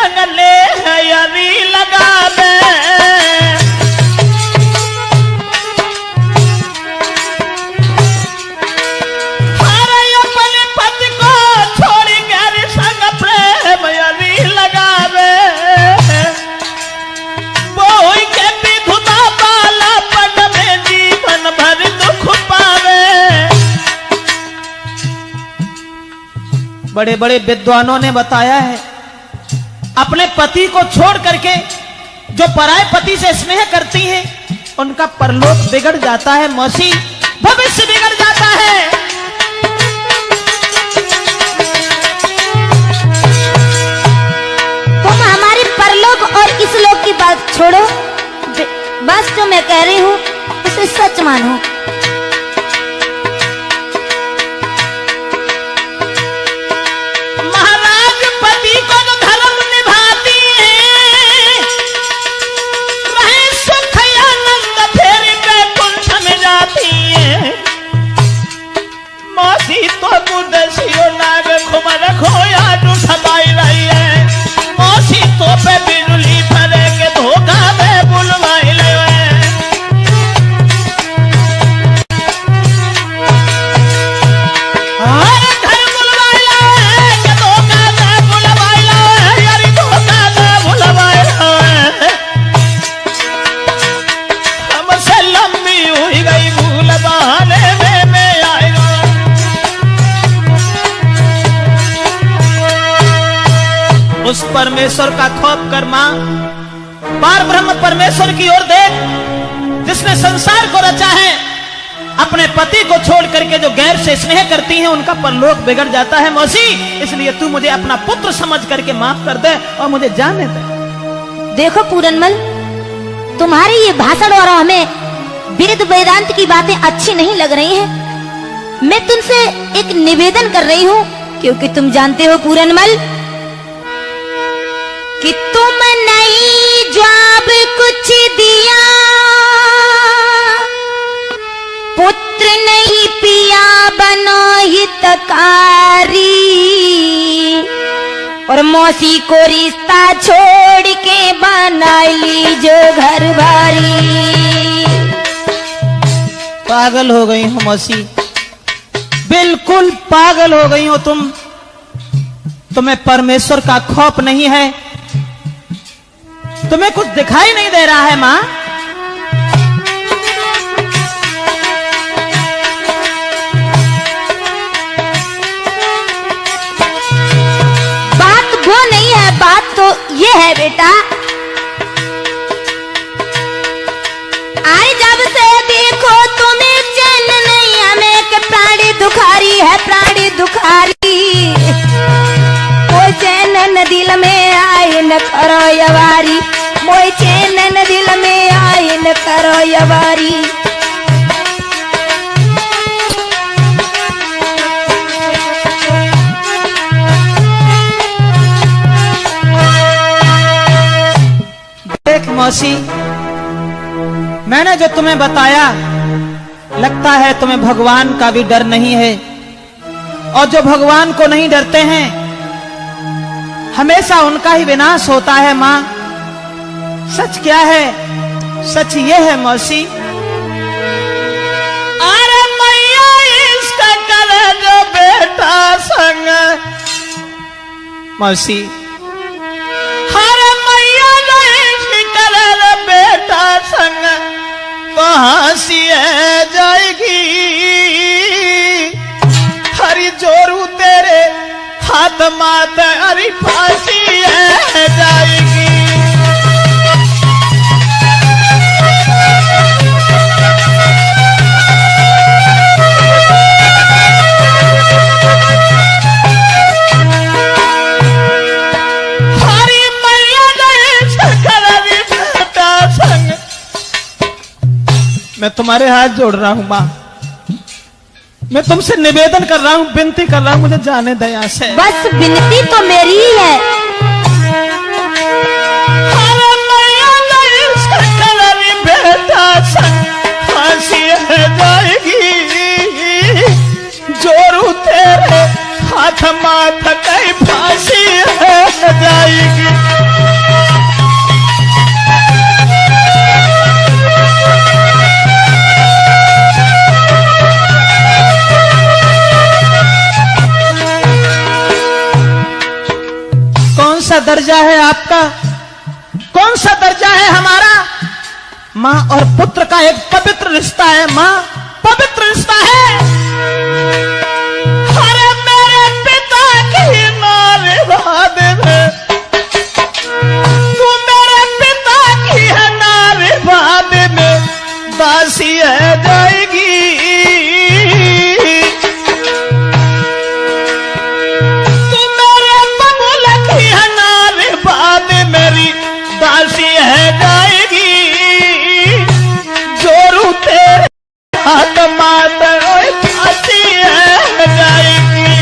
संग ले हरी लगावे। हरे अपने पति को छोड़ी गैर संग प्रेम हरी लगावे। बोई के विधुता बाला पद में जीवन भर दुख पावे। बड़े बड़े विद्वानों ने बताया है अपने पति को छोड़ करके जो पराये पति से स्नेह करती हैं उनका परलोक बिगड़ जाता है मौसी, भविष्य बिगड़ जाता है। तुम हमारे परलोक और इस लोक की बात छोड़ो, बस जो मैं कह रही हूँ उसे सच मानो। उस परमेश्वर का खौफ कर मां, पार ब्रह्म परमेश्वर की ओर देख जिसने संसार को रचा है। अपने पति को छोड़ करके जो गैर से स्नेह करती हैं उनका परलोक बिगड़ जाता है मौसी। इसलिए तू मुझे अपना पुत्र समझ करके माफ कर दे और मुझे जाने दे। देखो पूरनमल, तुम्हारी ये भाषण और हमें वेद वेदांत की बातें अच्छी नहीं लग रही हैं। मैं तुमसे एक निवेदन कर रही हूँ, क्योंकि तुम जानते हो पूरनमल कि तुम नहीं जब कुछ दिया, पुत्र नहीं पिया बनो हितकारी, और मौसी को रिश्ता छोड़ के बना लीजो घर बारी। पागल हो गई हो मौसी, बिल्कुल पागल हो गई हो तुम। तुम्हें परमेश्वर का खौफ नहीं है, तुम्हें कुछ दिखाई नहीं दे रहा है मां। बात वो नहीं है, बात तो ये है बेटा, आज जब से देखो तुम्हें चैन नहीं, हमें के प्राणी दुखारी है, प्राणी दुखारी। कोई चैन न दिल में आए न करो यवारी, मोई चैन न दिल में आए न करो यवारी। देख मौसी, मैंने जो तुम्हें बताया, लगता है तुम्हें भगवान का भी डर नहीं है। और जो भगवान को नहीं डरते हैं हमेशा उनका ही विनाश होता है मां। सच क्या है? सच ये है मौसी, अरे मैया इसका करे जो बेटा संग मौसी, हरे मैया जो इसकी करे बेटा संग तो हंसी जाएगी। हरी जोरू तेरे हाथ मात हरी फांसी जाएगी। हरी मैया बेटा संग, मैं तुम्हारे हाथ जोड़ रहा हूं मां, मैं तुमसे निवेदन कर रहा हूं, विनती कर रहा हूं, मुझे जाने दे यहाँ से। बस विनती तो मेरी ही है। बेटा फांसी जाएगी, जोरू तेरे हाथ माथ कहीं फांसी जाएगी। कौन सा दर्जा है आपका, कौन सा दर्जा है हमारा। माँ और पुत्र का एक पवित्र रिश्ता है, माँ पवित्र रिश्ता है। अरे मेरे पिता की नारीवाद में, तू मेरे पिता की है नारीवाद में दासी है जाएगी। तू मेरे बबुल की है नारीवाद मेरी दासी है जाएगी। जोरू तेरे हाथ मातर दासी है जाएगी।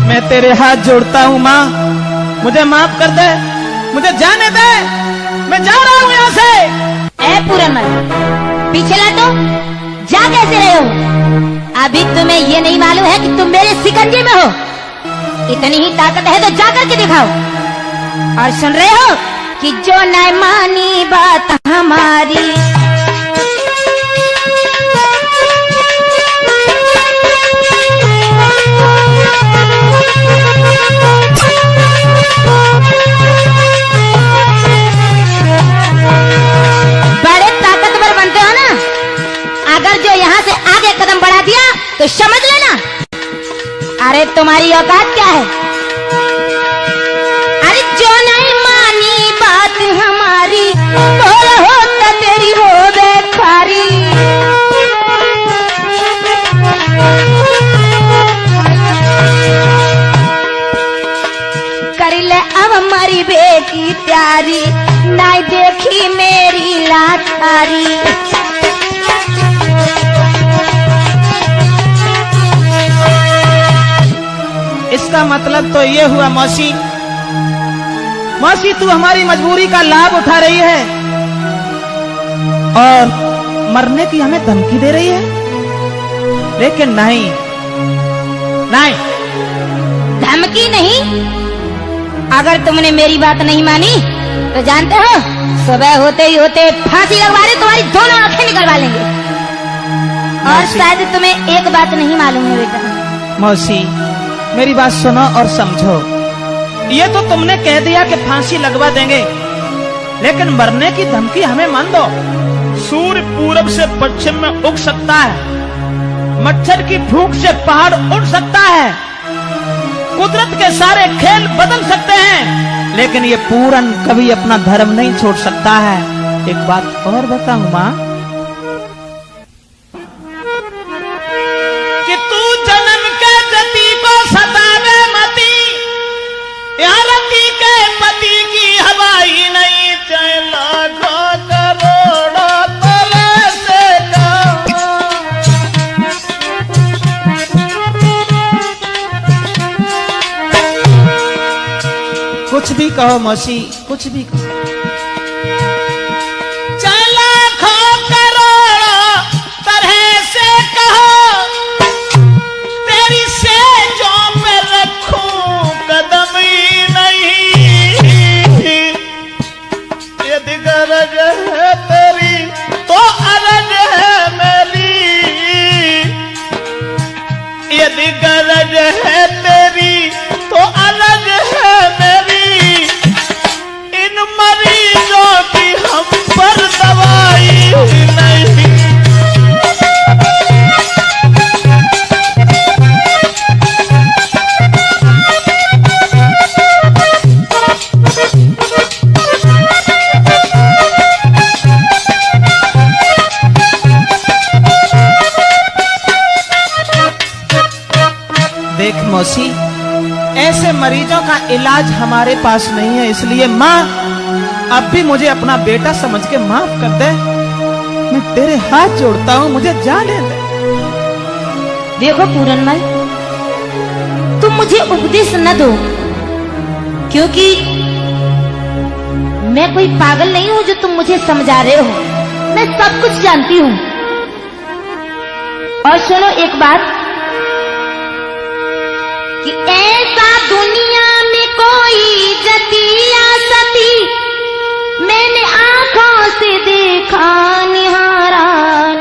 मैं तेरे हाथ जोड़ता हूँ माँ, मुझे माफ कर दे, मुझे जाने दे, मैं जा रहा हूँ यहाँ से। ए पूरनमल, पीछे लौटो, जा कैसे रहे हो? अभी तुम्हें ये नहीं मालूम है कि तुम मेरे सिकंजे में हो। इतनी ही ताकत है तो जाकर के दिखाओ। और सुन रहे हो कि जो न मानी बात हमारी, बड़े ताकतवर बनते हो ना, अगर जो यहाँ से आगे कदम बढ़ा दिया तो समझ लेना अरे तुम्हारी औकात क्या है। अरे जो नहीं मानी बात हमारी, बोल हो तो तेरी हो बेखारी। कर ले अब हमारी बेटी प्यारी, ना देखी मेरी लाचारी। इसका मतलब तो ये हुआ मौसी, मौसी तू हमारी मजबूरी का लाभ उठा रही है और मरने की हमें धमकी दे रही है। लेकिन नहीं नहीं, धमकी नहीं, अगर तुमने मेरी बात नहीं मानी तो जानते हो सुबह होते ही होते फांसी लगवा रहे, तुम्हारी दोनों आंखें निकलवा लेंगे। और शायद तुम्हें एक बात नहीं मालूम है बेटा। मौसी मेरी बात सुनो और समझो, ये तो तुमने कह दिया कि फांसी लगवा देंगे, लेकिन मरने की धमकी हमें मान दो। सूर्य पूरब से पश्चिम में उग सकता है, मच्छर की फूंक से पहाड़ उड़ सकता है, कुदरत के सारे खेल बदल सकते हैं, लेकिन ये पूरन कभी अपना धर्म नहीं छोड़ सकता है। एक बात और बताऊं माँ, कि तू जन्म के जति को सतावे मती, यहाँ रति के पति की हवाई नहीं, चाहे लाखों करोड़ों तले से कहो। कुछ भी कहो मौसी, कुछ भी कहो, चाहे लाखों करोड़ों तरह से कहो, तेरी सेजों पे रखूं कदम ही नहीं। यदि गरज है तेरी तो अरज है मेरी, यदि गरज है तेरी तो अरज है मेरी। इन मरीजों की हम पर दवाई नहीं। देख मौसी, ऐसे मरीजों का इलाज हमारे पास नहीं है, इसलिए माँ अब भी मुझे अपना बेटा समझ के माफ कर दे। मैं तेरे हाथ जोड़ता हूँ, मुझे जाने दे। देखो पूरनमल, तुम मुझे उपदेश न दो, क्योंकि मैं कोई पागल नहीं हूं जो तुम मुझे समझा रहे हो। मैं सब कुछ जानती हूँ। और सुनो एक बात, कि ऐसा दुनिया में कोई जतिया सती मैंने आंखों देखा निहारा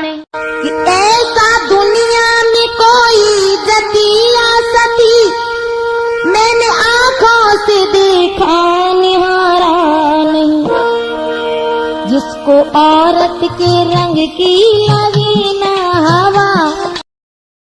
नहीं। कि ऐसा दुनिया में कोई जतिया सती मैंने आंखों से देखा निहारा नहीं। जिसको औरत के रंग की लगी